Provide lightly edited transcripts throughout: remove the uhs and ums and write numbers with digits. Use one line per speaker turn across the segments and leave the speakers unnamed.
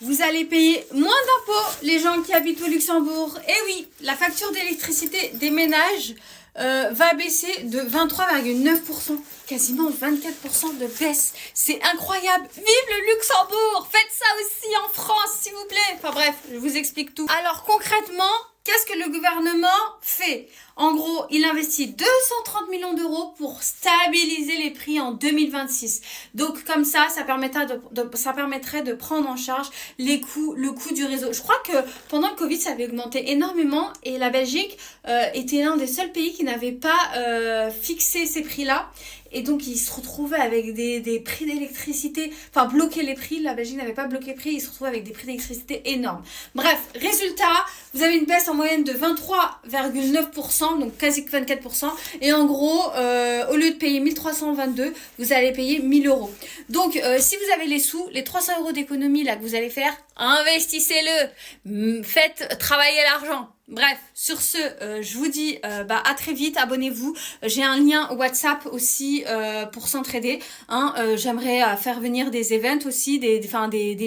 vous allez payer moins d'impôts, les gens qui habitent au Luxembourg. Et oui, la facture d'électricité des ménages va baisser de 23,9%, quasiment 24% de baisse. C'est incroyable. Vive le Luxembourg! Faites ça aussi en France, s'il vous plaît. Enfin bref, je vous explique tout. Alors concrètement, qu'est-ce que le gouvernement fait? En gros, il investit 230 millions d'euros pour stabiliser les prix en 2026. Donc comme ça permettrait de prendre en charge le coût du réseau. Je crois que pendant le Covid, ça avait augmenté énormément et la Belgique était l'un des seuls pays qui n'avait pas fixé ces prix-là. Et donc, ils se retrouvaient avec des prix d'électricité, enfin, bloquer les prix. La Belgique n'avait pas bloqué les prix, ils se retrouvaient avec des prix d'électricité énormes. Bref, résultat, vous avez une baisse en moyenne de 23,9%, donc quasi 24%. Et en gros, au lieu de payer 1322, vous allez payer 1000 euros. Donc, si vous avez les sous, les 300 euros d'économie là que vous allez faire, investissez-le. Faites travailler l'argent. Bref, sur ce, je vous dis à très vite, abonnez-vous. J'ai un lien WhatsApp aussi pour s'entraider. J'aimerais faire venir des events aussi, des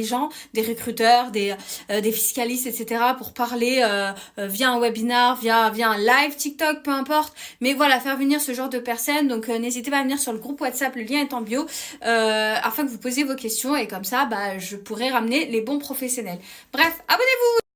gens, des recruteurs, des fiscalistes, etc. pour parler via un webinar, via un live TikTok, peu importe. Mais voilà, faire venir ce genre de personnes. Donc n'hésitez pas à venir sur le groupe WhatsApp, le lien est en bio, afin que vous posiez vos questions et comme ça, je pourrai ramener les bons professionnels. Bref, abonnez-vous!